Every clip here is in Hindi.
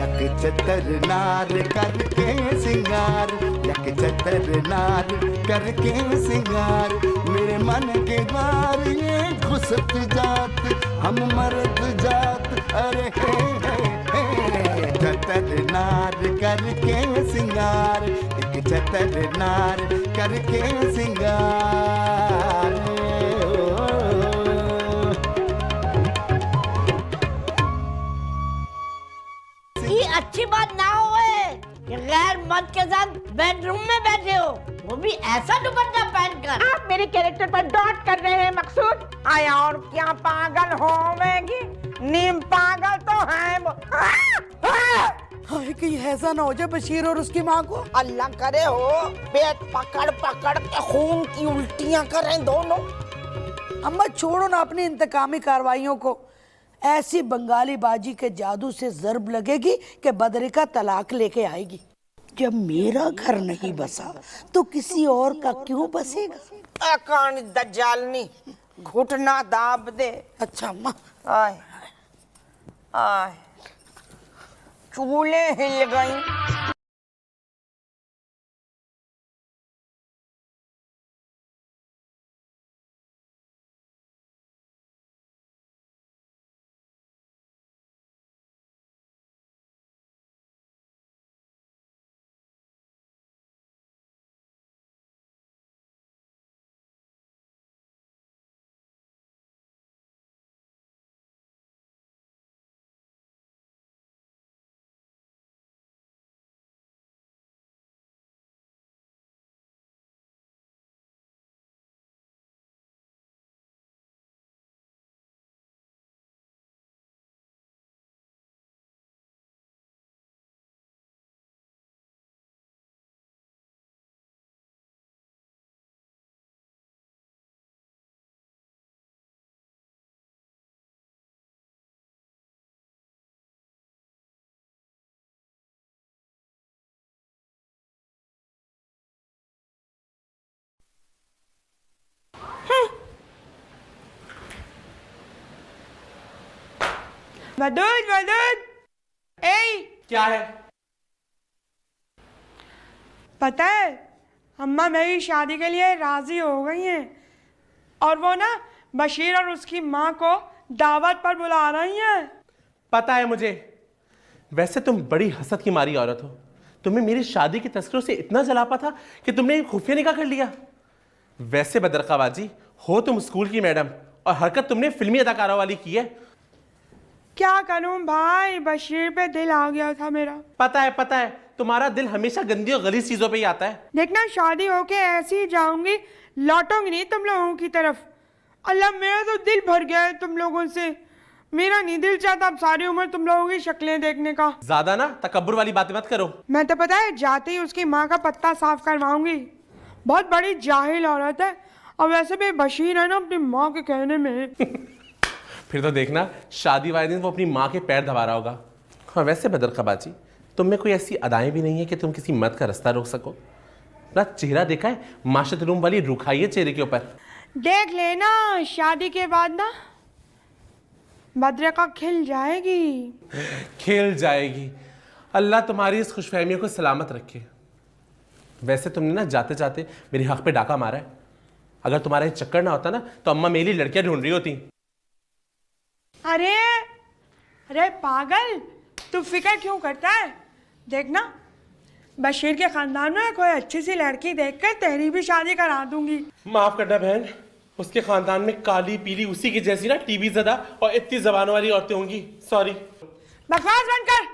यक चतर नार करके सिंगार, यक चतर नार करके सिंगार, मेरे मन के द्वार ये घुसत जात, हम मर्द जात, अरे हे चतर नार करके सिंगार, एक चतर नार करके सिंगार। ये अच्छी बात ना होए कि गैर मर्द के साथ बेडरूम में बैठे हो, वो भी ऐसा दुपट्टा पहनकर। आप मेरे कैरेक्टर पर डॉट कर रहे हैं मकसूद। आया और क्या पागल होवेगी, नीम पागल तो है वो। हाय कहीं ऐसा ना हो जाए बशीर और उसकी माँ को। अल्लाह करे हो पेट पकड़ पकड़ के खून की उल्टियां करें दोनों। अम्मा छोड़ो ना अपनी इंतकामी कार्रवाइयों को। ऐसी बंगाली बाजी के जादू से ज़र्ब लगेगी कि बदरिका तलाक लेके आएगी। जब मेरा घर नहीं बसा तो किसी और का क्यों बसेगा? कौन दज्जालनी घुटना दाब दे। अच्छा अम्मा। आए आए चूल्हे हिल गई। मदद मदद। ए क्या है? पता है अम्मा मेरी शादी के लिए राजी हो गई हैं और वो ना बशीर और उसकी माँ को दावत पर बुला रही हैं। पता है मुझे। वैसे तुम बड़ी हसद की मारी औरत हो। तुम्हें मेरी शादी के तस्करों से इतना जलापा था कि तुमने खुफिया निकाह कर लिया। वैसे बदरकाबाजी हो तुम स्कूल की मैडम और हरकत तुमने फिल्मी अदाकारों वाली की है। क्या करूं भाई, बशीर पे दिल आ गया था मेरा। पता है तुम्हारा दिल हमेशा गंदी और गलीज चीजों पे ही आता है। देखना शादी होके ऐसी ही जाऊंगी, लौटूंगी नहीं तुम लोगों की तरफ। अल्लाह मेरा तो दिल भर गया है तुम लोगों से। मेरा नहीं दिल चाहता अब सारी उम्र तुम लोगों की शक्लें देखने का। ज्यादा ना तकब्बुर वाली बातें मत करो। मैं तो पता है जाते ही उसकी माँ का पत्ता साफ करवाऊंगी। बहुत बड़ी जाहिल औरत है और वैसे भी बशीर है ना अपनी माँ के कहने में। फिर तो देखना शादी वाले दिन वो अपनी माँ के पैर दबा रहा होगा। हाँ वैसे बदरकाबाजी तुम में कोई ऐसी अदाएं भी नहीं है कि तुम किसी मर्द का रास्ता रोक सको। ना चेहरा देखा है, माशत रूम वाली रुखाई है चेहरे के ऊपर। देख लेना शादी के बाद ना बदरिका खिल जाएगी। खिल जाएगी। अल्लाह तुम्हारी इस खुशफहमियों को सलामत रखे। वैसे तुमने ना जाते जाते मेरे हक पे डाका मारा है। अगर तुम्हारा ये चक्कर ना होता ना तो अम्मा मेरी लड़कियां ढूंढ रही होती। अरे अरे पागल, तू फिक्र क्यों करता है? देखना बशीर के खानदान में कोई अच्छी सी लड़की देखकर तेरी भी शादी करा दूंगी। माफ करना बहन, उसके खानदान में काली पीली उसी की जैसी ना टीबी ज़दा और इतनी जबानों वाली औरतें होंगी। सॉरी। बकवास बंद कर।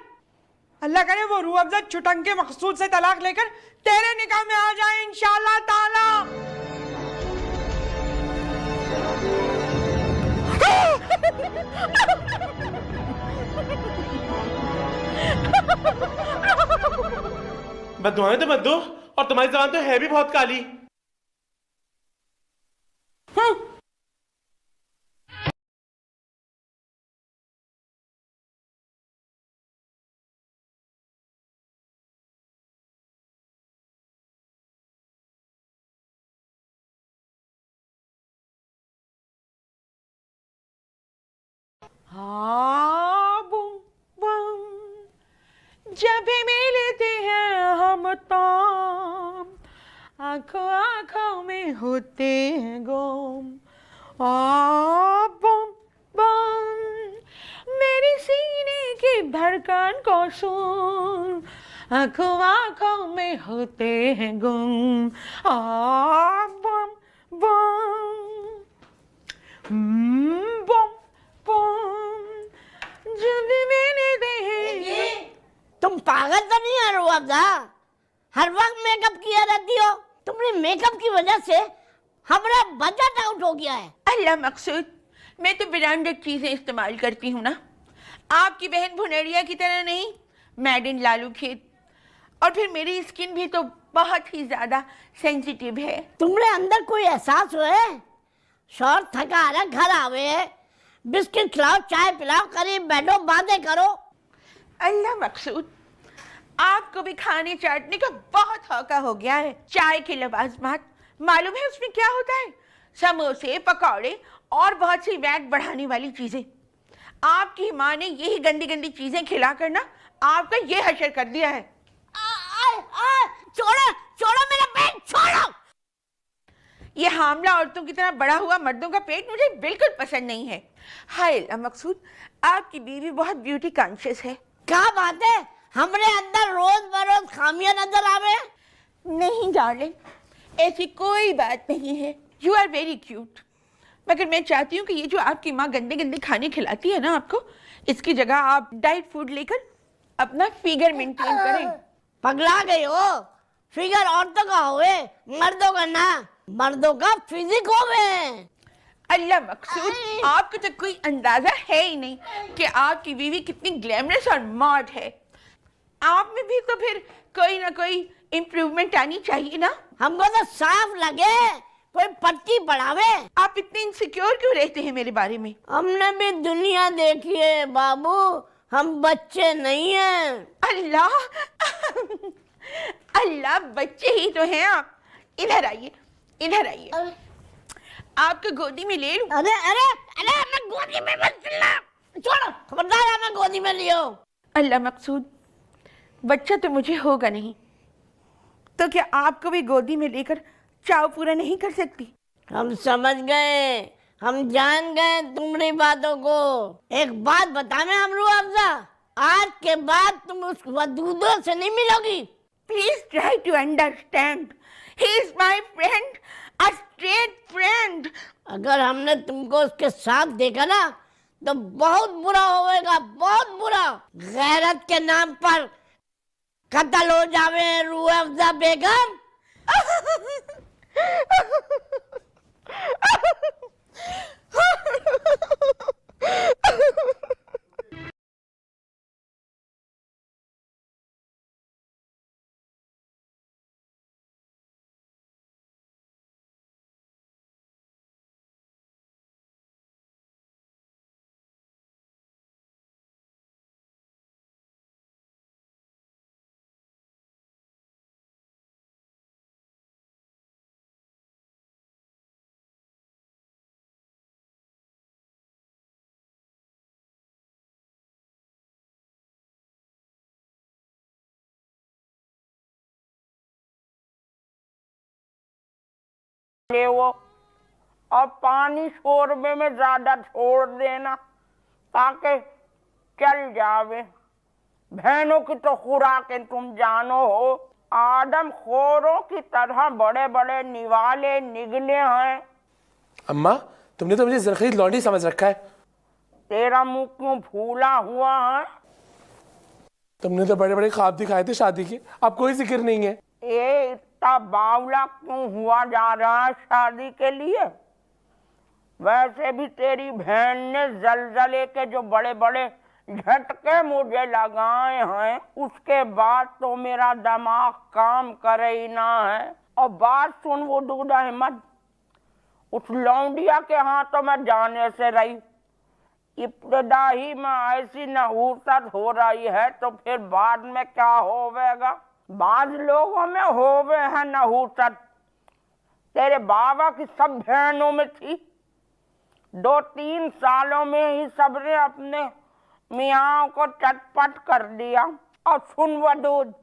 अल्लाह करे वो रूह अफ़ज़ा छुटंग के मकसूद से तलाक लेकर तेरे निकाह में आ जाए इंशाअल्लाह ताला। बददुआएं तो मत दो, और तुम्हारी जबान तो है भी बहुत काली। हाँ बूम बूम भी मिलते हैं हम तो, आंखों आंखों में होते हैं गुम। बम बम मेरी सीने की धड़कन को सुन, आंखों आंखों में होते हैं गुम। बम बम बम बम जब मैंने देखे। तुम पागल तो नहीं है रुआबजा? हर वक्त मेकअप किया रहती हो। तुमने मेकअप की वजह से हमारा बजट आउट हो गया है। अल्लाह मकसूद, मैं तो ब्रांडेड चीजें इस्तेमाल करती हूँ ना, आपकी बहन भुनेरिया की तरह नहीं, मेड इन लालू खेत। और फिर मेरी स्किन भी तो बहुत ही ज्यादा सेंसिटिव है। तुमरे अंदर कोई एहसास हुए? शौर थका रहा, घर आवे है, बिस्किट खिलाओ, चाय पिलाओ, करीब बैठो, बातें करो। अल्लाह मकसूद, आपको भी खाने चाटने का बहुत हौका हो गया है। चाय की लवाजमात मालूम है उसमें क्या होता है? समोसे, पकौड़े और बहुत सी वैट बढ़ाने वाली चीजें। आपकी माँ ने यही गंदी गंदी चीजें खिलाकर ना आपका ये हशर कर दिया है। छोड़ो छोड़ो मेरा पेट, छोड़ो। ये हामला औरतों की तरह बड़ा हुआ मर्दों का पेट मुझे बिल्कुल पसंद नहीं है। हाय अल्लाह मकसूद, आपकी बीवी बहुत ब्यूटी कॉन्शियस है। क्या बात है? हमरे अंदर रोज बरोज खामियां नजर आवे? नहीं डार्लिंग, ऐसी कोई बात नहीं है। You are very cute. मगर मैं चाहती हूँ कि ये जो आपकी माँ गंदे गंदे खाने खिलाती है ना आपको, इसकी जगह आप डाइट फूड लेकर अपना फिगर मेंटेन करें। पगला गई हो? फिगर औरतों का होवे, मर्दों का ना। मर्दों का फिजिक होवे। अल्लाह मकसूद, आपको तो कोई अंदाजा है ही नहीं कि आपकी बीवी कितनी ग्लैमरस और मॉड है। आप में भी तो फिर कोई ना कोई इम्प्रूवमेंट आनी चाहिए ना। हमको तो साफ लगे कोई पट्टी पढ़ावे। आप इतने इनसिक्योर क्यों रहते हैं मेरे बारे में? हमने भी दुनिया देखी है बाबू, हम बच्चे नहीं हैं। अल्लाह अल्लाह, बच्चे ही तो हैं आप। इधर आइए, इधर आइए, आपको गोदी में ले लूं? अरे अरे अरे, मैं गोदी में मत चिल्ला, छोड़ो, खबरदार, मैं गोदी में लियो। अल्लाह मकसूद, बच्चा तो मुझे होगा नहीं, तो क्या आपको भी गोदी में लेकर चाव पूरा नहीं कर सकती? हम समझ गए, हम जान गए तुम्हारी बातों को। एक बात बताने हमरू अफजा, आज के बाद तुम उस वदूदों से नहीं मिलोगी। Please try to understand, he is my friend, a straight friend. अगर हमने तुमको उसके साथ देखा ना तो बहुत बुरा होएगा, बहुत बुरा। गैरत के नाम पर कत्ल हो जावे रूह अफजा बेगम। ले वो और पानी शोरबे में ज्यादा छोड़ देना ताकि चल जावे। बहनों की तो खुराकें तुम जानो हो, आदम खोरों की तरह बड़े बड़े निवाले निगले हैं। अम्मा, तुमने तो मुझे जरखीज लौंडी समझ रखा है। तेरा मुंह क्यों फूला हुआ है? तुमने तो बड़े बड़े ख्वाब दिखाए थे शादी के, अब कोई जिक्र नहीं है। ये इतना बावला क्यों हुआ जा रहा है शादी के लिए? वैसे भी तेरी बहन ने जलजले के जो बड़े बड़े झटके मुझे लगाए हैं, उसके बाद तो मेरा दिमाग काम करे ही ना है। और बात सुन वो दूध अहमद, उस लौंडिया के हाथों में जाने से रही, इब्तदाई में ऐसी नहूसत हो रही है तो फिर बाद में क्या होवेगा? बाज लोगों में होवे है नहूसत, तेरे बाबा की सब बहनों में थी। 2-3 सालों में ही सबने अपने मियाँ को चटपट कर दिया। और सुन वदूद,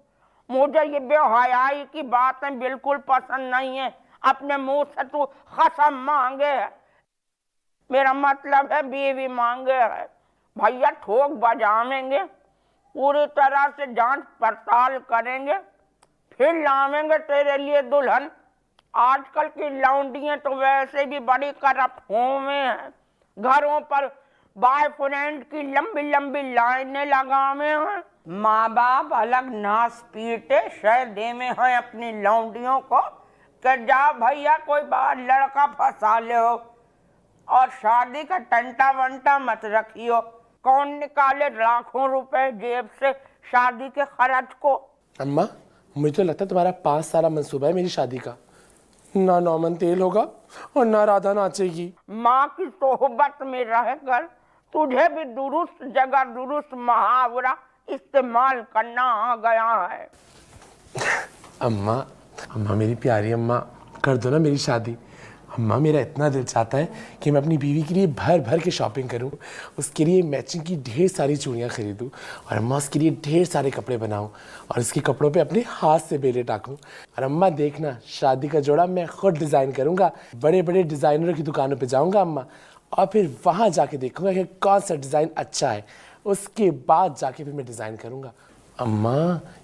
मुझे ये बेहयाई की बातें बिल्कुल पसंद नहीं है। अपने मुंह से तू कसम मांगे है, मेरा मतलब है बीवी मांगे है। भैया ठोक बजावेंगे, पूरी तरह से जांच पड़ताल करेंगे, फिर लावेंगे तेरे लिए दुल्हन। आजकल की लौंडियां तो वैसे भी बड़ी करप्ट हो में हैं, घरों पर बॉयफ्रेंड की लंबी लंबी लाइनें लगावे हैं। माँ बाप अलग नास पीटे शय दे में हैं अपनी लौंडियों को कि जा भैया कोई बार लड़का फंसा ले हो, और शादी का टंटा वंटा मत रखियो। कौन निकाले लाखों रुपए जेब से शादी के खर्च को। अम्मा, मुझे तो लगता है तुम्हारा 5 साल मंसूबा है मेरी शादी का। ना नौमन तेल होगा और ना राधा नाचेगी। माँ की सोहबत में रहकर तुझे भी दुरुस्त जगह दुरुस्त मुहावरा इस्तेमाल करना आ गया है। अम्मा, अम्मा मेरी प्यारी अम्मा, कर दो ना मेरी शादी। अम्मा, मेरा इतना दिल चाहता है कि मैं अपनी बीवी के लिए भर भर के शॉपिंग करूं, उसके लिए मैचिंग की ढेर सारी चूड़ियां खरीदूं, और अम्मा उसके लिए ढेर सारे कपड़े बनाऊं और उसके कपड़ों पे अपने हाथ से बेले टाकूं। और अम्मा देखना, शादी का जोड़ा मैं खुद डिज़ाइन करूंगा, बड़े बड़े डिज़ाइनरों की दुकानों पे जाऊंगा अम्मा, और फिर वहाँ जाके देखूंगा कि कौन सा डिज़ाइन अच्छा है, उसके बाद जाके फिर मैं डिज़ाइन करूंगा। अम्मा,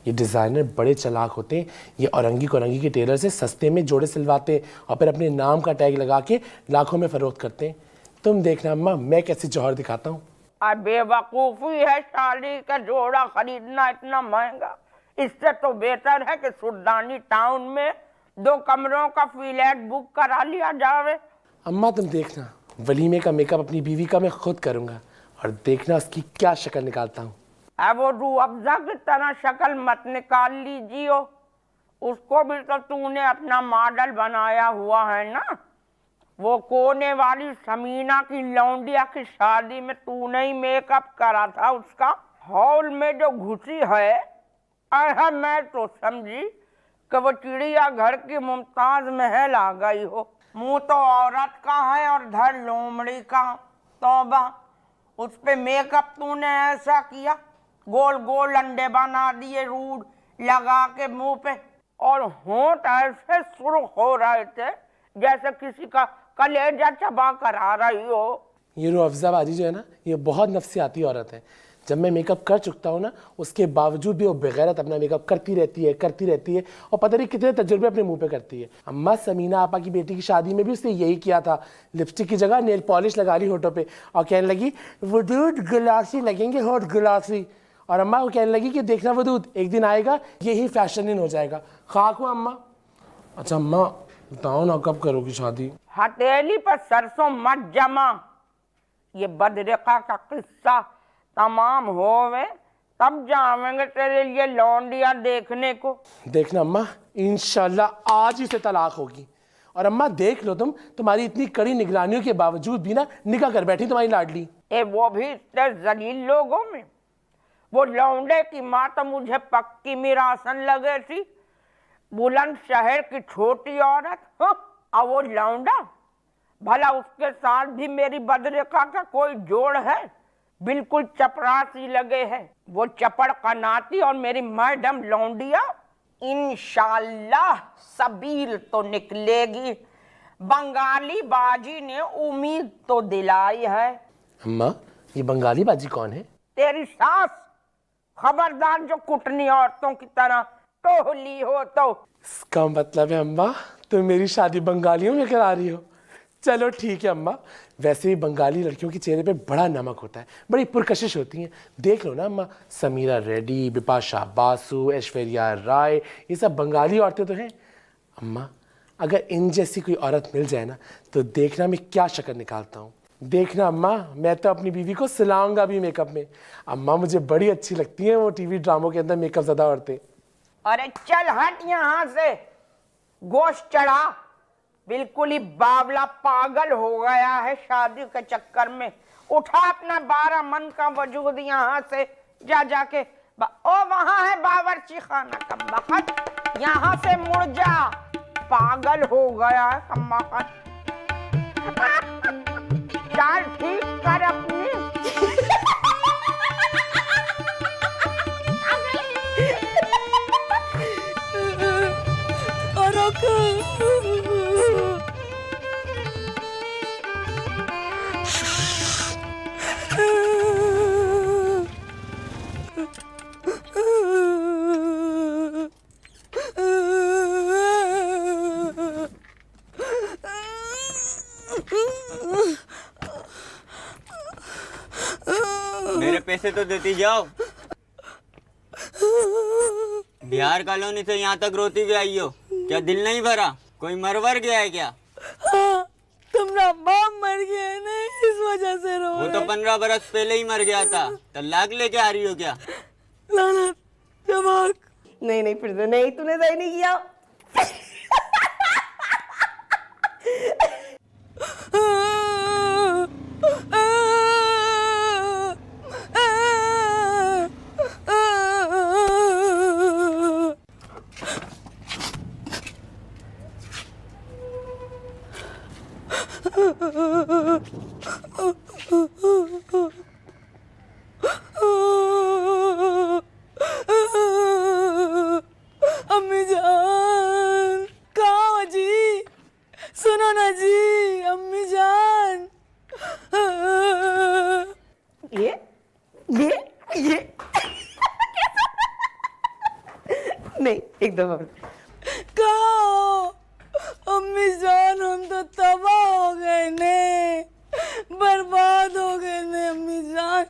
ये डिज़ाइनर बड़े चालाक होते हैं, ये औरंगी कोरंगी के टेलर से सस्ते में जोड़े सिलवाते हैं और फिर अपने नाम का टैग लगा के लाखों में फरोख्त करते हैं। तुम देखना अम्मा, मैं कैसे जौहर दिखाता हूँ। बेवकूफ़ी है शादी का जोड़ा खरीदना इतना महंगा। इससे तो बेहतर है कि सुल्तानी टाउन में 2 कमरों का फ्लैट बुक करा लिया जावे। अम्मा तुम देखना, वलीमे का मेकअप अपनी बीवी का मैं खुद करूँगा, और देखना उसकी क्या शक्ल निकालता हूँ। अब वो रूह अफ़ज़ा की तरह शक्ल मत निकाल लीजिए, उसको भी तो तूने अपना मॉडल बनाया हुआ है ना। वो कोने वाली समीना की लौंडिया की शादी में तूने ही मेकअप करा था उसका। हॉल में जो घुसी है, मैं तो समझी कि वो चिड़िया घर की मुमताज महल आ गई हो। मुंह तो औरत का है और धड़ लोमड़ी का। तौबा, उस पे मेकअप तूने ऐसा किया, गोल गोल अंडे बना दिए रूड लगा के मुंह पे, और होंठ ऐसे सुर्ख हो रहे थे जैसे किसी का कलेजा चबा कर आ रही हो। ये रूह अफ़ज़ा बाजी जो है ना, ये बहुत नफसियाती औरत है। जब मैं मेकअप कर चुकता हूँ ना, उसके बावजूद भी वो बेगैरत अपना मेकअप करती रहती है, और पता नहीं कितने तजुर्बे अपने मुंह पे करती है। अम्मा, समीना आपा की बेटी की शादी में भी उसने यही किया था, लिपस्टिक की जगह नेल पॉलिश लगा ली होठों पे, और कहने लगी वदूद गुलासी लगेंगे होठ गुलासी। और अम्मा वो कहने लगी कि देखना वदूद, एक दिन आएगा यही फैशन इन हो जाएगा। खाक हो अम्मा। अच्छा अम्मा बताओ ना, कब करोगी शादी? हथेली पर सरसों मत जमा, ये बदरिका का किस्सा तमाम होवे तब जावेंगे तेरे लिए लौंडिया देखने को। देखना अम्मा, इंशाल्लाह आज ही से तलाक होगी। और अम्मा देख लो, तुम्हारी इतनी कड़ी निगरानियों के बावजूद भी ना निकाह कर बैठी तुम्हारी लाडली। वो भी इतने जलील लोगों में। वो लौंडे की माँ तो मुझे पक्की मिरासन लगे थी, बुलंद शहर की छोटी औरत। और वो लौंडा, भला उसके साथ भी मेरी बदरिका का कोई जोड़ है? बिल्कुल चपरासी लगे है वो, चपड़ का नाती और मेरी मैडम लौंडिया। इंशाल्लाह सबील तो निकलेगी, बंगाली बाजी ने उम्मीद तो दिलाई है। अम्मा, ये बंगाली बाजी कौन है? तेरी सास। खबरदार जो कुटनी औरतों की तरह टोहली हो तो। इसका मतलब है अम्मा तुम मेरी शादी बंगालियों में करा रही हो। चलो ठीक है अम्मा, वैसे भी बंगाली लड़कियों के चेहरे पे बड़ा नमक होता है, बड़ी पुरकशिश होती हैं। देख लो ना अम्मा, समीरा रेड्डी, बिपाशा बासु, ऐश्वर्या राय, ये सब बंगाली औरतें तो हैं। अम्मा, अगर इन जैसी कोई औरत मिल जाए ना, तो देखना मैं क्या शक्ल निकालता हूँ। देखना अम्मा, मैं तो अपनी बीवी को सिलाऊंगा भी मेकअप में। अम्मा, मुझे बड़ी अच्छी लगती हैं वो टीवी ड्रामों के अंदर मेकअप ज़्यादा औरतें। अरे चल हट यहाँ से, गोश्त चढ़ा। बिल्कुल ही बावला पागल हो गया है शादी के चक्कर में। उठा अपना 12 मन का वजूद यहाँ से, जा जाके ओ वहाँ है बावर्ची खाना का बखत, यहाँ से मुड़ जा। पागल हो गया है कम्मा। चाल ठीक कर अपनी। मेरे पैसे तो देती जाओ। बिहार कॉलोनी से यहाँ तक रोती भी आई हो, क्या दिल नहीं भरा? कोई मरवर गया है क्या? हाँ, तुम्हारा बाप मर गया है ना, इस वजह से रो वो तो 15 बरस पहले ही मर गया था, तलाक लेके आ रही हो क्या? लानत, जवाक। नहीं नहीं फिर नहीं, तूने सही नहीं किया। अम्मी जान, कहाँ हो जी? सुनो ना जी, अम्मी जान। ये नहीं एकदम कहाँ हो? अम्मी जान, हम तो तबाह हो गए ने, बर्बाद हो गए ने अम्मी जान।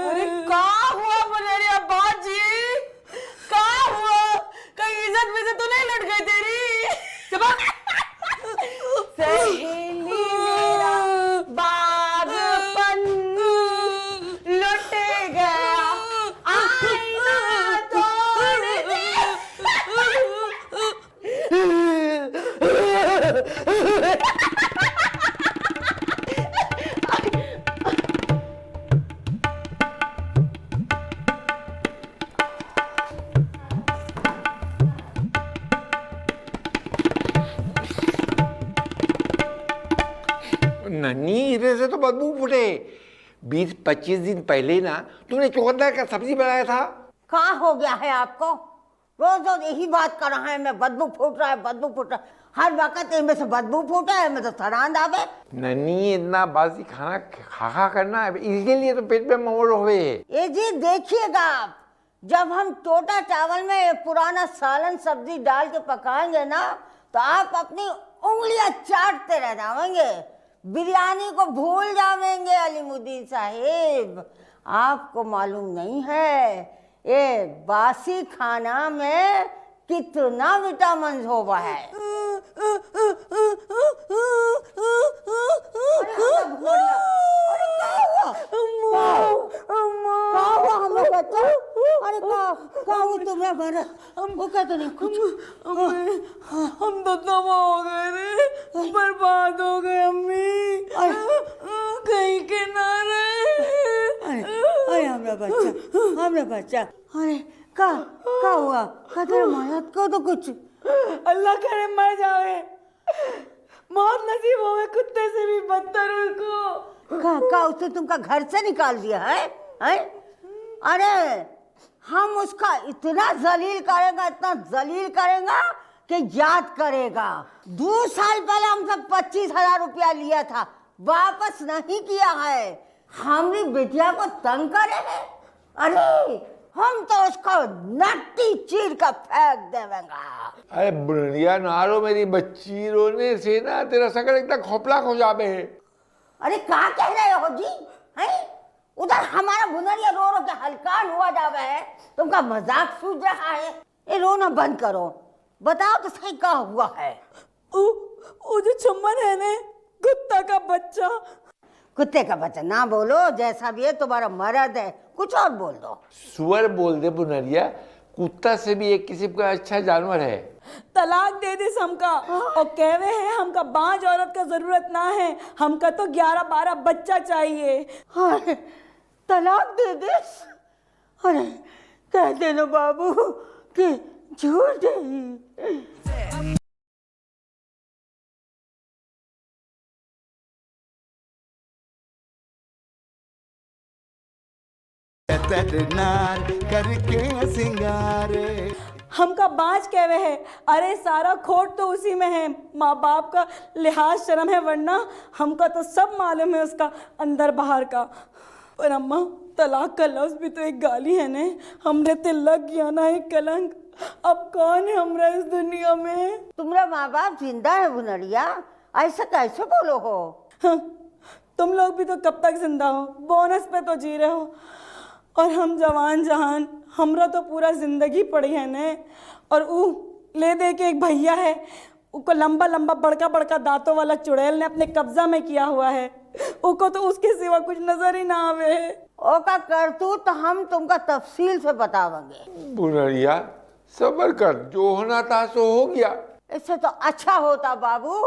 अरे क्या हुआ मुनेरिया बाजी? क्या हुआ? कहीं इज्जत में से तो नहीं लुट गई तेरी? सहेली मेरा बागपन लुट गया, आईना तोड़ दिया। नन्ही, इधर से तो बदबू फूटे। 20-25 दिन पहले ही ना तूने चुकंदर का सब्जी बनाया था। कहाँ हो गया है आपको? रोज रोज यही बात कर रहा है, मैं बदबू फूट रहा है, बदबू फूट रहा है। हर वक्त इनमें से बदबू फूटा है, मैं तो सरांद आवे। नन्ही, इतना बासी खाना खा करना है, इसके लिए तो पेट में मोड़ हुए। ये जी देखिएगा आप, जब हम टोटा चावल में ये पुराना सालन सब्जी डाल के पकाएंगे ना, तो आप अपनी उंगलियां चाटते रह जाएंगे, बिरयानी को भूल जाएंगे। अलीमुद्दीन साहिब, आपको मालूम नहीं है ये बासी खाना में कितना विटामिन होवा है। हम तो तबाह हो गए रे, बर्बाद हो गए अम्मी, कहीं के ना रहे। अरे हमरा बच्चा, अरे का हुआ? का तेरे मौत को तो कुछ अल्लाह करे मर जावे, मौत नसीब होवे कुत्ते से भी बदतर उसको। का उसने तुमका घर से निकाल दिया है? अरे हम उसका इतना जलील करेगा, इतना जलील करेगा कि याद करेगा। 2 साल पहले हमसे 25,000 रुपया लिया था, वापस नहीं किया है। हमारी बेटिया को तंग करे है। अरे हम तो उसको नट्टी चीर का फेंक देवेंगा। अरे बुढ़िया नारो, मेरी बच्ची, रोने से ना तेरा शकल एकदम खोपला हो जावे है। अरे क्या कह रहे हो जी? हैं? उधर हमारा बुनरिया रो रो के हलकान हुआ जावे है, तुमका मजाक सूझ रहा है? ये रोना बंद करो, बताओ तो सही क्या हुआ है? वो जो चुम्बन है ने, कुत्ता का बच्चा। कुत्ते का बच्चा ना बोलो, जैसा भी है तुम्हारा मर्द है, कुछ और बोल दो। सुअर बोल दे बुनरिया, कुत्ता से भी एक किस्म का अच्छा जानवर है। तलाक दे दे हमका, और कहवे है हमका बांझ औरत का जरूरत ना है, हमका तो 11-12 बच्चा चाहिए। अरे तलाक दे दे? अरे कह देना बाबू कि झूठ है। तरनार करके सिंगार, हमका बाँच कहवे है। अरे सारा खोट तो उसी में है, माँ बाप का लिहाज शर्म है, वरना हमका तो सब मालूम है उसका अंदर बाहर का। पर अम्मा तलाक का लफ्ज भी तो एक गाली है ने, हमने तो लग गया ना एक कलंक। अब कौन है हमरा इस दुनिया में? तुम्हारा माँ बाप जिंदा है बुनरिया, ऐसा कैसे बोलो हो? हाँ, तुम लोग भी तो कब तक जिंदा हो, बोनस पे तो जी रहे हो, और हम जवान जहान, हमरा तो पूरा जिंदगी पड़ी है ने। और ऊ ले दे के एक भैया है, उसको लंबा लंबा बड़का बड़का दांतों वाला चुड़ैल ने अपने कब्जा में किया हुआ है, उसको तो उसके सिवा कुछ नजर ही ना आवे है। ओ का करतूत तो हम तुमका तफसील से बतावेंगे। बुनरिया सब्र कर, जो होना था सो हो गया। इससे तो अच्छा होता बाबू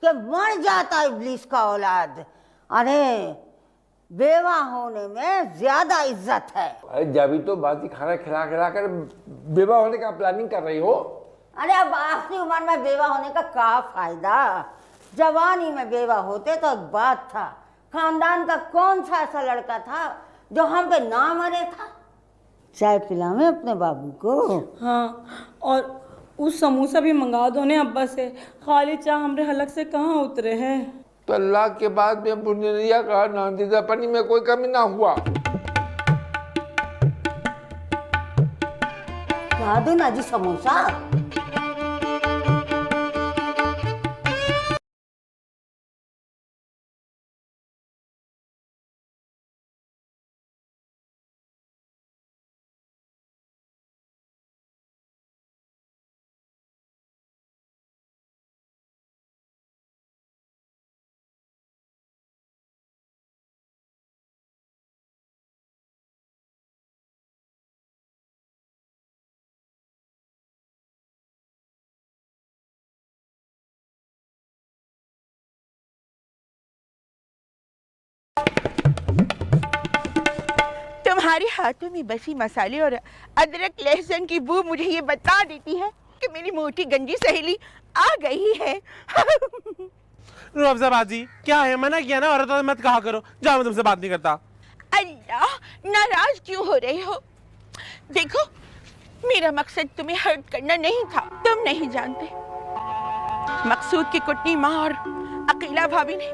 कि मर जाता इब्लीस का औलाद। अरे बेवा होने में ज्यादा इज्जत है। अरे जब तो बासी खाना खिला खिला कर बेवा होने का प्लानिंग कर रही हो। अरे अब आखिरी उम्र में बेवा होने का क्या फायदा, जवानी में बेवा होते तो एक बात था। खानदान का कौन सा ऐसा लड़का था जो हम पे ना मरे था? चाय पिलावे अपने बाबू को। हाँ, और उस समोसा भी मंगा दो ने अब्बा से, खाली चाह हमरे हलक से कहाँ उतरे हैं। तो अल्लाह के बाद में बुनरिया का नादीदापनी में कोई कमी ना हुआ। ला दो ना जी समोसा। तुम्हारे हाथों में बसी मसाले और अदरक लहसुन की बू मुझे ये बता देती है कि मेरी मोटी गंजी सहेली आ गई है। रुअफ़ज़ा बाजी क्या है, मना किया ना, औरत मत कहा करो, जाओ मैं तुमसे बात नहीं करता। अल्लाह, नाराज क्यों हो रहे हो? देखो मेरा मकसद तुम्हें हर्ट करना नहीं था, तुम नहीं जानते। मकसूद की कुटनी माँ और अकीला भाभी ने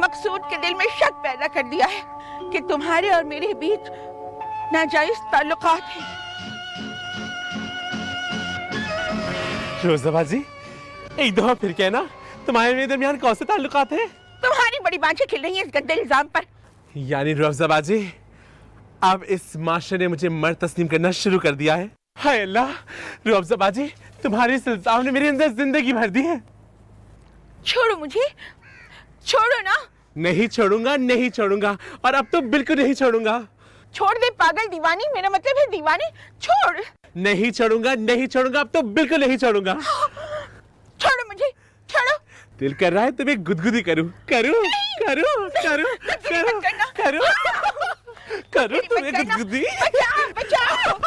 मकसूद के दिल में शक पैदा कर दिया है कि तुम्हारे और मेरे बीच नाजायज ताल्लुकात हैं। रुअफ़ज़ा बाजी एक दफा फिर कहना, तुम्हारे मेरे दरमियान कौन से ताल्लुकात हैं? तुम्हारी बड़ी बांझें खिल रही हैं इस गंदे इल्जाम पर। यानी रुअफ़ज़ा बाजी अब इस माशरे ने मुझे मर्द तस्लीम करना शुरू कर दिया है। हाय अल्लाह, रुअफ़ज़ा बाजी तुम्हारे इस इल्जाम ने मेरे अंदर जिंदगी भर दी है। छोड़ो मुझे, छोड़ो ना। नहीं छोड़ूंगा, नहीं छोड़ूंगा, और अब तो बिल्कुल नहीं छोड़ूंगा। छोड़ दे पागल दीवानी, मेरा मतलब है दीवानी, छोड़। नहीं छोड़ूंगा, नहीं छोड़ूंगा, अब तो बिल्कुल नहीं छोड़ूंगा। छोड़ो मुझे, छोड़ो। दिल कर रहा है तुम्हें गुदगुदी करूं, करूं, करूं, करूं, करूं, करूं, करूं तुम्हें गुदगुदी। बचाओ, बचाओ।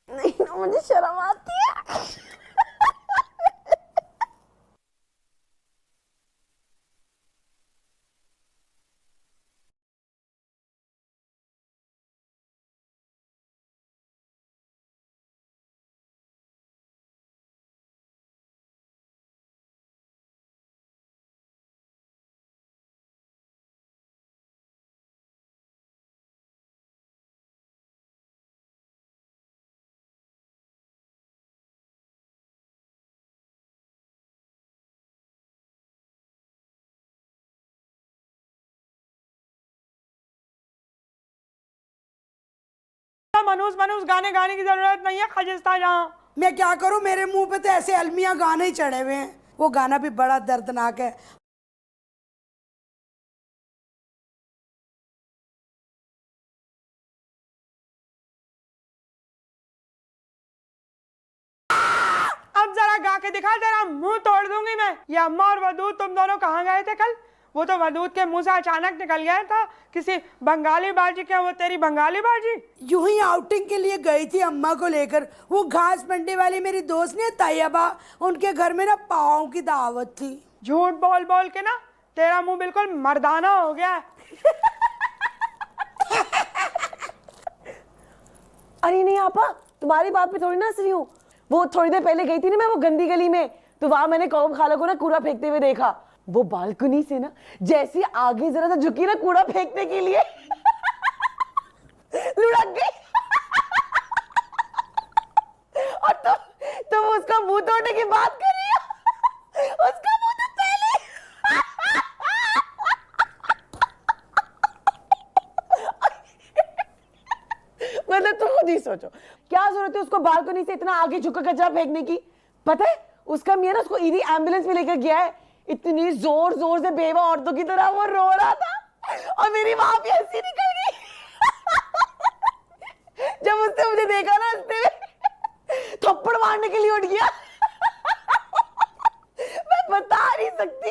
नहीं ना, मुझे शर्म आती है। मनूस मनूस गाने गाने की जरूरत नहीं है, खजिस्ता जहाँ। मैं क्या करूं, मेरे मुंह पे तो ऐसे अलमिया गाने ही चढ़े हुए हैं। वो गाना भी बड़ा दर्दनाक है। अब जरा गा के दिखा, तेरा मुंह तोड़ दूंगी मैं। ये अम्मा और वदूद तुम दोनों कहाँ गए थे कल? वो तो वदूद के मुंह से अचानक निकल गया था किसी बंगाली बाजी। क्या वो तेरी बंगाली बाजी? यूं ही आउटिंग के लिए गई थी अम्मा को लेकर। वो घास मंडी वाली मेरी दोस्त ने तैयबा, उनके घर में ना पाव की दावत थी। झूठ बोल बोल के ना तेरा मुंह बिल्कुल मर्दाना हो गया है। अरे नहीं आपा, तुम्हारी बात पे थोड़ी ना हंस रही हूँ। वो थोड़ी देर पहले गई थी ना मैं वो गंदी गली में, तो वहां मैंने कौम खाला को ना कूड़ा फेंकते हुए देखा। वो बालकनी से ना जैसे आगे जरा सा झुकी ना कूड़ा फेंकने के लिए लुढ़क गई। और तुम उसका मुंह तोड़ने की बात कर रही हो। उसका मुंह तो पहले मतलब तुम खुद ही सोचो क्या जरूरत है उसको बालकनी से इतना आगे झुककर कचरा फेंकने की। पता है उसका मियां ना उसको ईदी एम्बुलेंस में लेकर गया है। इतनी जोर जोर से बेवा औरतों की तरह वो रो रहा था और मेरी मां भी हंसी निकल गई जब उसने मुझे देखा ना हंसते हुए, थप्पड़ मारने के लिए उठ गया। मैं बता नहीं सकती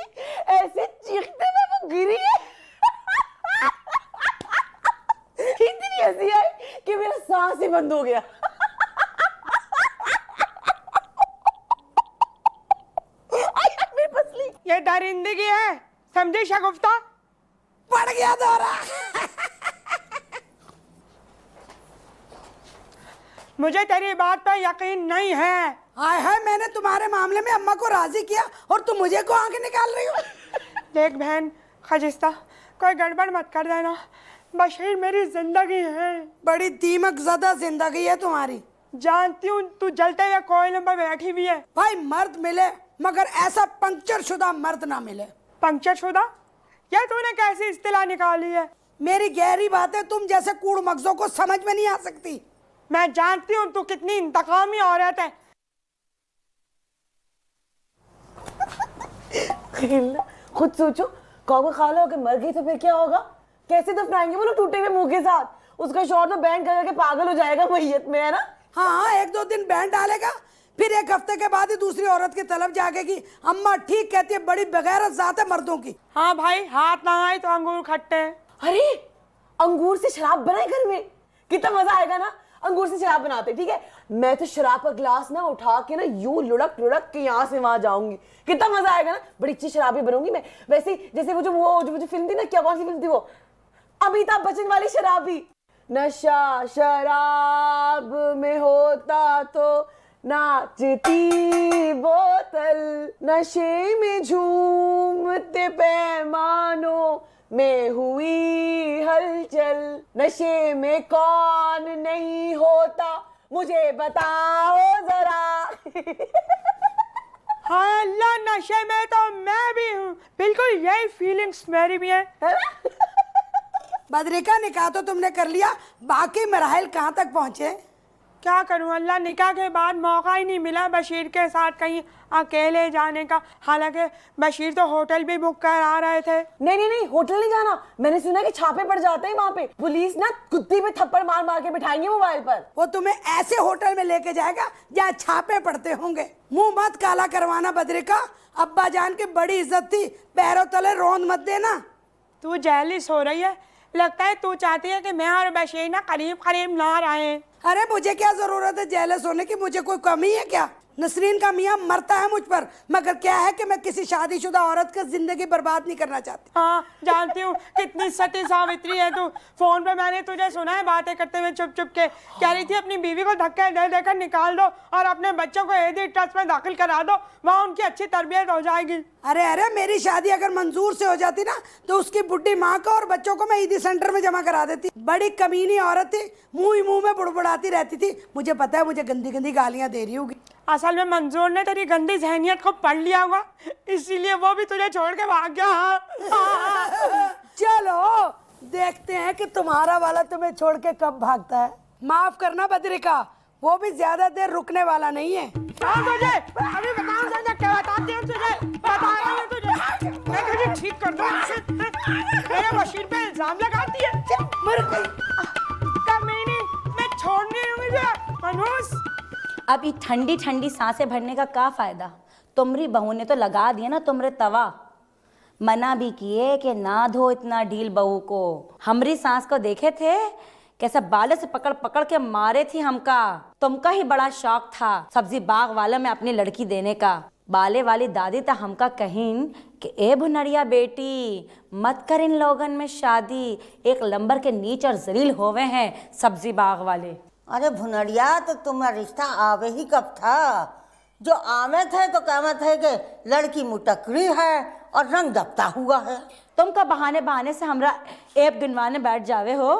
ऐसे चीखते हुए वो गिरी है। इतनी हंसी आई कि मेरा सांस ही बंद हो गया। ये दरिंदगी है, समझी शगुफ्ता? पड़ गया दौरा। मुझे तेरी बात पर यकीन नहीं है। हाय हाय, मैंने तुम्हारे मामले में अम्मा को राजी किया और तुम मुझे को आगे निकाल रही हो। देख बहन खजिस्ता, कोई गड़बड़ मत कर देना। बशीर मेरी जिंदगी है। बड़ी दीमक ज़दा जिंदगी है तुम्हारी। जानती हूँ तू जलते हुए कोयले पर बैठी भी है। भाई मर्द मिले मगर ऐसा पंक्चर शुदा मर्द ना मिले। पंक्चर शुदा? ये तूने कैसी इस्तिलाह निकाली है? मेरी गहरी बातें तुम जैसे कूड़ मगजों को समझ में नहीं आ सकती। मैं जानती हूँ तू कितनी इंतकामी औरत है। खुद सोचो, कौवा खाला होकर मर गई तो फिर क्या होगा? कैसे दफनाएंगे वो लोग टूटे हुए मुंह के साथ? उसका शौहर तो बैंड करके पागल हो जाएगा मैयत में, है ना? हाँ, एक दो दिन बैंड डालेगा, फिर एक हफ्ते के बाद ही दूसरी औरत की तलब जागेगी। अम्मा ठीक कहती है, बड़ी बेगैरत जात है मर्दों की। हाँ भाई, हाथ ना आए तो अंगूर खट्टे। अरे अंगूर से शराब बनाए घर में, कितना मजा आएगा ना। अंगूर से शराब बनाते, ठीक है। मैं तो शराब का ग्लास ना उठा के ना यूं लुढ़क लुढ़क के यहाँ से वहां जाऊंगी। कितना मजा आएगा ना। बड़ी अच्छी शराबी बनूंगी मैं। वैसे जैसे वो जो फिल्म थी ना, क्या कौन सी फिल्म थी वो, अमिताभ बच्चन वाली शराबी। नशा शराब में होता तो नाचती बोतल, नशे में झूमते पैमानों में हुई हलचल। नशे में कौन नहीं होता मुझे बताओ जरा। हाँ अल्लाह, नशे में तो मैं भी हूँ। बिल्कुल यही फीलिंग्स मेरी भी है। बद्रिका, निकाह तो तुमने कर लिया, बाकी मराहिल कहाँ तक पहुँचे? क्या करूं अल्लाह, निकाह के बाद मौका ही नहीं मिला बशीर के साथ कहीं अकेले जाने का। हालांकि बशीर तो होटल भी बुक कर आ रहे थे। नहीं, होटल नहीं जाना। मैंने सुना कि छापे पड़ जाते हैं वहाँ पे। पुलिस ना कुत्ती पे थप्पड़ मार मार के बिठाएंगे मोबाइल पर। वो तुम्हें ऐसे होटल में लेके जाएगा जहाँ छापे पड़ते होंगे। मुंह मत काला करवाना बद्रिका, अब्बा जान की बड़ी इज्जत थी, पैरों तले रोंद मत देना। तू जेलिस हो रही है, लगता है तू चाहती है कि मैं और बशीर ना करीब करीब ना रहे। अरे मुझे क्या जरूरत है जेलस होने की, मुझे कोई कमी है क्या? नसरीन का मियाँ मरता है मुझ पर, मगर क्या है कि मैं किसी शादीशुदा औरत का जिंदगी बर्बाद नहीं करना चाहती। हाँ जानती हूँ, कितनी सती सावित्री है तू। फोन पे मैंने तुझे सुना है बातें करते हुए चुप चुप के। कह रही थी अपनी बीवी को धक्के दे देकर निकाल दो और अपने बच्चों को एडी ट्रस्ट में दाखिल करा दो, वहाँ उनकी अच्छी तरबियत हो जाएगी। अरे मेरी शादी अगर मंजूर से हो जाती ना तो उसकी बुढ़ी माँ को और बच्चों को मैं ईदी सेंटर में जमा करा देती। बड़ी कमीनी औरत थी, मुंह ही मुंह में बुड़बुड़ाती रहती थी। मुझे पता है मुझे गंदी गंदी गालियाँ दे रही होगी। असल में मंजूर ने तेरी गंदी जहनियत को पढ़ लिया होगा, इसीलिए वो भी तुझे छोड़ के भाग गया। चलो देखते हैं कि तुम्हारा वाला तुम्हें छोड़ के कब भागता है। माफ करना बद्रिका, वो भी ज्यादा देर रुकने वाला नहीं है। तुझे अभी बताऊं क्या बताती हूँ तुझे, बता रहा हूँ तुझे। मैं तुझे ठीक कर दूँ, मेरे बशीर पे इल्जाम लगाती है। कमीनी, मैं छोड़नी हूँ मुझे मनूस। अब ये ठंडी ठंडी सांसें भरने का क्या फायदा? तुमरी बहू ने तो लगा दिया ना तुमरे तवा। मना भी किए कि ना धो इतना ढील बहू को। हमारी सास को देखे थे कैसा बाले से पकड़ पकड़ के मारे थी हमका। तुमका ही बड़ा शौक था सब्जी बाग वाला में अपनी लड़की देने का। बाले वाली दादी तो हमका कहीन कि ए भुनरिया बेटी मत कर इन लोगन में शादी, एक लंबर के नीच और जलील होवे हैं सब्जी बाग वाले। अरे भुनरिया, तो तुम्हारा रिश्ता आवे ही कब था? जो आमे थे तो कहते थे कि लड़की मुटकरी है और रंग दबता हुआ है। तुमका बहाने बहाने से हमरा ऐब गिनवाने बैठ जावे हो।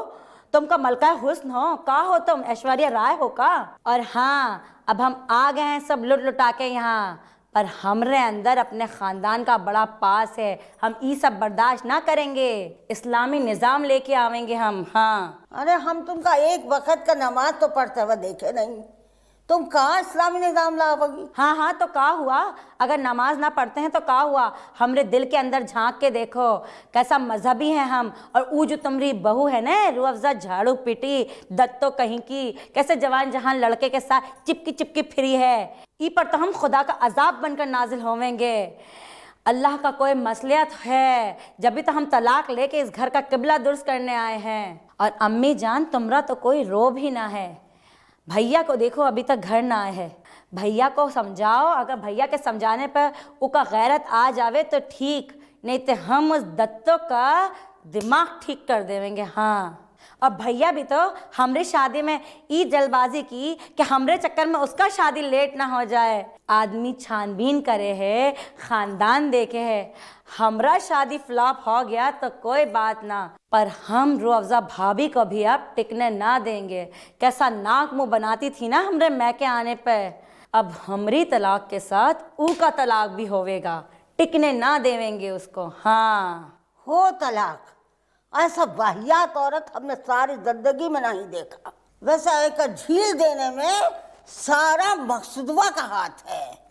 तुमका मलका हुस्न हो का हो, तुम ऐश्वर्या राय हो का? और हाँ, अब हम आ गए हैं सब लुट लुटा के यहाँ, पर हमरे अंदर अपने खानदान का बड़ा पास है। हम ये सब बर्दाश्त ना करेंगे, इस्लामी निज़ाम लेके आवेंगे हम। हाँ, अरे हम तुमका एक वक्त का नमाज तो पढ़ते हुए देखे नहीं, तुम कहाँ इस्लामी निज़ाम लाओगी? हाँ हाँ, तो का हुआ? अगर नमाज ना पढ़ते हैं तो का हुआ? हमरे दिल के अंदर झांक के देखो कैसा मजहबी हैं हम। और वो जो तुम्हारी बहू है ना रूह अफ़ज़ा झाड़ू पीटी दत्तो कहीं की, कैसे जवान जहान लड़के के साथ चिपकी चिपकी फिरी है। ई पर तो हम खुदा का अजाब बनकर नाजिल होवेंगे। अल्लाह का कोई मसलियत है, जब भी तो हम तलाक लेके इस घर का किबला दुरुस्त करने आए हैं। और अम्मी जान, तुमरा तो कोई रो भी ना है। भैया को देखो अभी तक घर ना आए है। भैया को समझाओ, अगर भैया के समझाने पर उसका गैरत आ जावे तो ठीक, नहीं तो हम उस दत्तो का दिमाग ठीक कर देवेंगे। हाँ, और भैया भी तो हमरे शादी में ई जल्दबाजी की कि हमरे चक्कर में उसका शादी लेट ना हो जाए। आदमी छानबीन करे है, खानदान देखे है। हमरा शादी फ्लॉप हो गया तो कोई बात ना, पर हम रूह अफ़ज़ा भाभी को भी अब टिकने ना देंगे। कैसा नाक मुंह बनाती थी ना हमरे मैके आने पे, अब हमरी तलाक के साथ ऊ का तलाक भी होवेगा, टिकने ना देवेंगे उसको। हाँ, हो तलाक, ऐसा वाहियात औरत हमने सारी जिंदगी में नहीं देखा। वैसे एक झील देने में सारा मकसूदवा का हाथ है,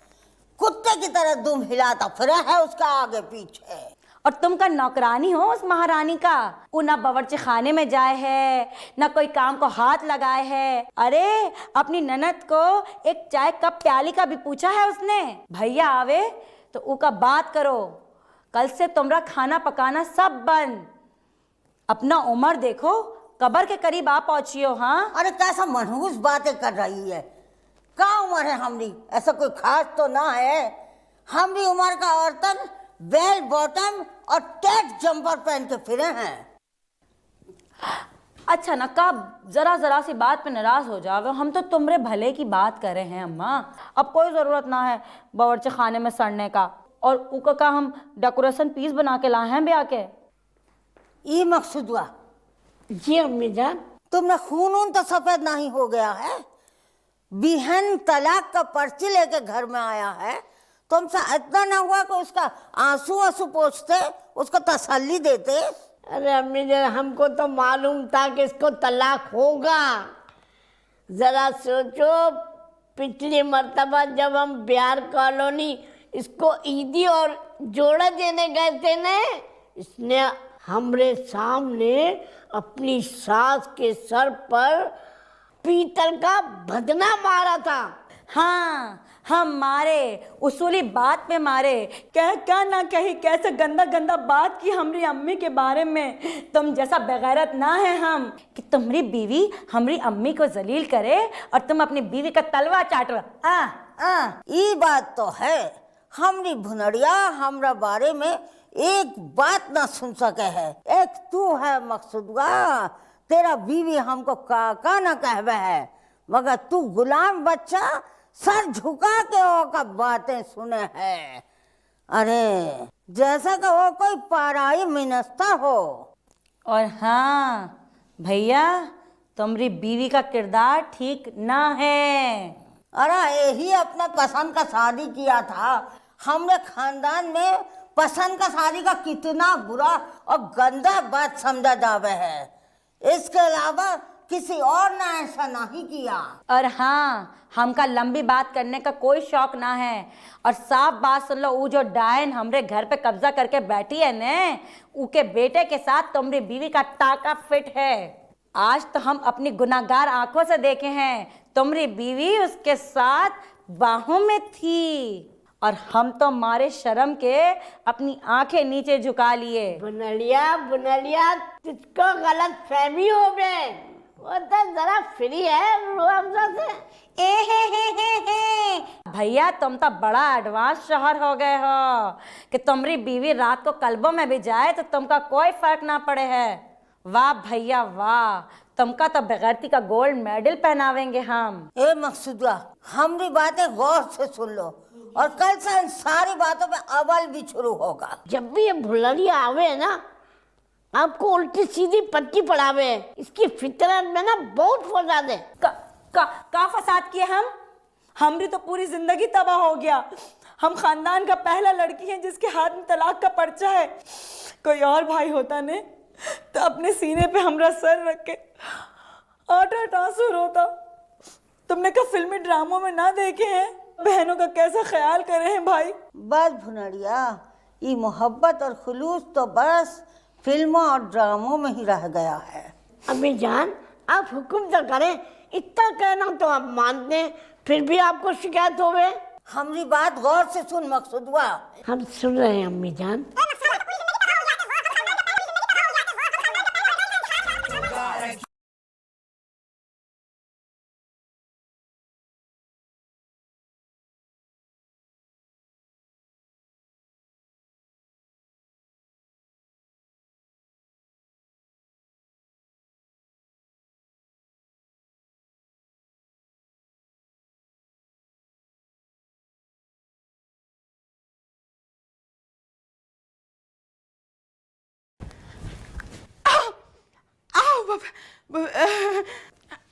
कुत्ते की तरह दुम हिलाता फिरा है उसका आगे पीछे। और तुम का नौकरानी हो उस महारानी का। वो ना बावर्ची खाने में जाए है, ना कोई काम को हाथ लगाए है। अरे अपनी ननद को एक चाय कप प्याली का भी पूछा है उसने। भैया आवे तो उका बात करो, कल से तुमरा खाना पकाना सब बंद। अपना उम्र देखो, कब्र के करीब आ पहुंचियो। हाँ, अरे कैसा मनहूस बातें कर रही है। क्या उम्र है हमरी? ऐसा कोई खास तो ना है। हमरी उम्र का औरतन वेल बॉटम और टेट जंपर पहन के फिरे हैं। अच्छा ना, कब जरा जरा सी बात पे नाराज हो जाओगे? हम तो तुमरे भले की बात कर रहे हैं अम्मा। अब कोई ज़रूरत ना है बावर्ची खाने में सड़ने का। और उका का हम डेकोरेशन पीस बना के लाए हैं ब्याह के। ये मकसूद हुआ? जी अम्मी जान। तुमने खून तो सफेद नहीं हो गया है? बिहन तलाक का पर्ची लेके घर में आया है, तुमसे इतना ना हुआ कि उसका आंसू आंसू पोंछते, उसको तसल्ली देते? अरे अम्मी जान, हमको तो मालूम था कि इसको तलाक होगा। जरा सोचो, पिछली मर्तबा जब हम बिहार कॉलोनी इसको ईदी और जोड़ा देने गए थे ना, इसने हमरे सामने अपनी सास के सर पर पीतल का भदना मारा था। हाँ, हम मारे, उसूली बात पे मारे। क्या ना कही, कैसे गंदा गंदा बात की हमरी अम्मी के बारे में। तुम जैसा बेगैरत ना है हम कि तुम्हारी बीवी हमरी अम्मी को जलील करे और तुम अपनी बीवी का तलवा चाटो। ये बात तो है। हमरी भुनड़िया हमरा बारे में एक बात ना सुन सके है। एक तू है मकसूदवा, तेरा बीवी हमको काका ना कहवे है, मगर तू गुलाम बच्चा सर झुका के वो का बातें सुने है। अरे जैसा कि वो कोई पाराई मिनस्ता हो। और हाँ भैया, तुम्हारी बीवी का किरदार ठीक ना है। अरे यही अपने पसंद का शादी किया था। हमने खानदान में पसंद का शादी का कितना बुरा और गंदा बात समझा जावे है। इसके अलावा किसी और ने ऐसा नहीं किया। और हाँ, हमका लंबी बात करने का कोई शौक ना है। और साफ बात सुन लो, वो जो डायन हमरे घर पे कब्जा करके बैठी है ने, उके बेटे के साथ तुम्हारी बीवी का टाका फिट है। आज तो हम अपनी गुनाहगार आंखों से देखे हैं, तुम्हारी बीवी उसके साथ बाहों में थी। और हम तो मारे शर्म के अपनी आंखें नीचे झुका लिए। बुनलिया बुनलिया, तुझको गलत फहमी हो गए, वो तो जरा फ्री है रूह अफ़ज़ा से। भैया तुम तो बड़ा एडवांस शौहर हो गए हो कि तुम्हारी बीवी रात को क्लबों में भी जाए तो तुमका कोई फर्क ना पड़े है। वाह भैया वाह, तुमका तो बगैरती का गोल्ड मेडल पहनावेंगे हम। ए मकसूदा, हमारी बातें गौर से सुन लो और कल से इन सारी बातों पे अमल भी शुरू होगा। जब भी ये भुलरिया आवे ना, आपको उल्टी सीधी पट्टी पड़ावे, इसकी फितरत में ना बहुत फसाद है। का फसाद किए हम भी तो पूरी जिंदगी तबाह हो गया। हम खानदान का पहला लड़की है जिसके हाथ में तलाक का पर्चा है। कोई और भाई होता ने तो अपने सीने पे हमरा सर रख के आठ आंसू रोता। तुमने कहा फिल्मी ड्रामों में ना देखे हैं बहनों का कैसा ख्याल करे हैं भाई। बस भुनरिया, ये मोहब्बत और खुलूस तो बस फिल्मों और ड्रामों में ही रह गया है। अम्मी जान, आप हुक्म तो करें, इतना कहना तो आप मानते हैं, फिर भी आपको शिकायत हो गए। हमारी बात गौर से सुन मकसूदवा। हम सुन रहे हैं अम्मी जान।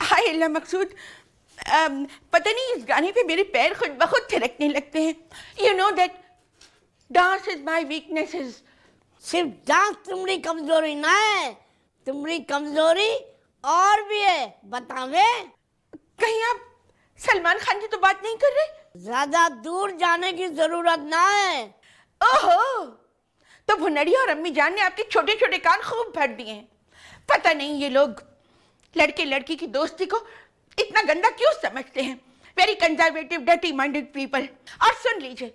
हाय अल्लाह मकसूद, पता नहीं इस गाने पे मेरे पैर खुद ब खुद थिरकने लगते हैं। You know that dance is my weaknesses. सिर्फ डांस तुम्हारी कमजोरी ना है, तुम्हारी कमजोरी और भी है, बतावे। कहीं आप सलमान खान की तो बात नहीं कर रहे? ज्यादा दूर जाने की जरूरत ना है। ओहो, तो भुनरिया और अम्मी जान ने आपके छोटे छोटे कान खूब भर दिए हैं। पता नहीं ये लोग लड़के लड़की की दोस्ती को इतना गंदा क्यों समझते हैं। Very conservative dirty minded people. और सुन लीजिए,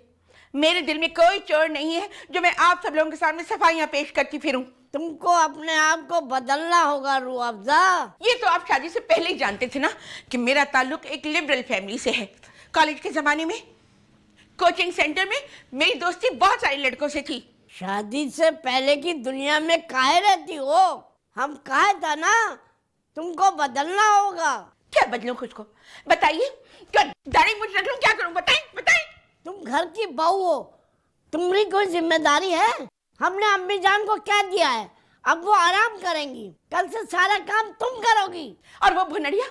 मेरे दिल में कोई चोर नहीं है जो मैं आप सब लोगों के सामने सफाइयां पेश करती फिरूं। तुमको अपने आप को बदलना होगा रूह अफ़ज़ा। ये तो आप शादी से पहले ही जानते थे ना कि मेरा ताल्लुक एक लिबरल फैमिली से है। कॉलेज के जमाने में कोचिंग सेंटर में मेरी दोस्ती बहुत सारे लड़कों से थी। शादी से पहले की दुनिया में काहे रहती हो? हम कहा था ना, तुमको बदलना होगा। क्या बदलूं खुद को? बताइए, क्या दाढ़ी मूंछ रख लूं? क्या करूं? बताएं बताएं। तुम घर की बहू हो, तुम्हारी कोई जिम्मेदारी है? हमने अम्मी जान को कह दिया है, अब वो आराम करेंगी, कल से सारा काम तुम करोगी। और वो भुनरिया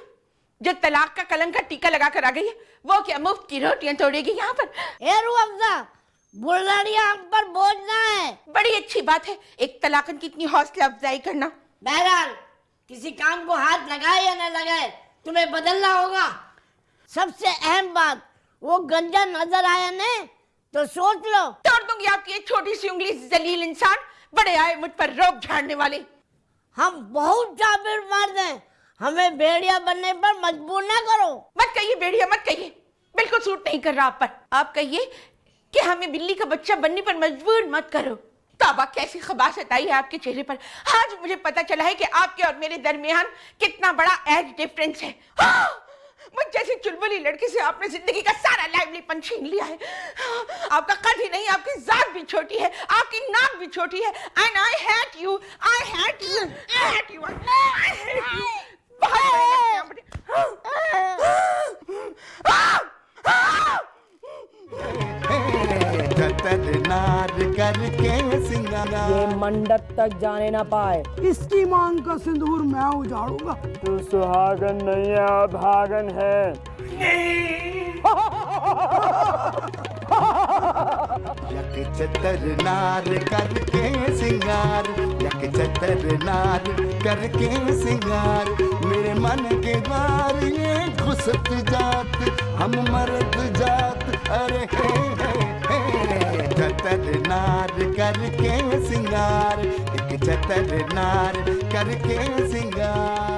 जो तलाक का कलंक का टीका लगा कर आ गई है, वो क्या मुफ्त की रोटियां तोड़ेगी यहाँ पर? ए रूह अफ़ज़ा, बुलरिया हम पर बोझ ना है। बड़ी अच्छी बात है एक तलाकन की इतनी हौसला अफजाई करना। बहरहाल किसी काम को हाथ लगाए या न लगाए, तुम्हें बदलना होगा। सबसे अहम बात, वो गंजा नजर आया ने तो सोच लो। तोड़ दूंगी आपकी एक छोटी सी उंगली, जलील इंसान। बड़े आए मुझ पर रोब झाड़ने वाले। हम बहुत जाबिर मर्द हैं, हमें भेड़िया बनने पर मजबूर ना करो। मत कहिए भेड़िया, मत कहिए, बिल्कुल सूट नहीं कर रहा आप पर। आप कहिए कि हमें बिल्ली का बच्चा बनने पर मजबूर मत करो। तौबा, कैसी खबासत आई है आपके चेहरे पर। आज मुझे पता चला है कि आपके और मेरे दरमियान कितना बड़ा एज डिफरेंस है। मुझ जैसी चुलबुली लड़की से आपने जिंदगी का सारा लाइवलीपन छीन लिया है। आपका कद ही नहीं, आपकी जात भी छोटी है, आपकी नाक भी छोटी है। And I hate you, I hate you, I hate you, I hate you. नार करके सिंगार, ये मंडप तक जाने ना पाए। इसकी मांग का सिंदूर मैं उजाड़ूंगा। तू सुहागन नहीं है, भागन है। यक चतर नार करके सिंगार, यक चतर नार करके सिंगार, मेरे मन के द्वार ये घुसत जात, हम मर्द जात। अरे चतर नार करके सिंगार, एक चतर नार करके सिंगार।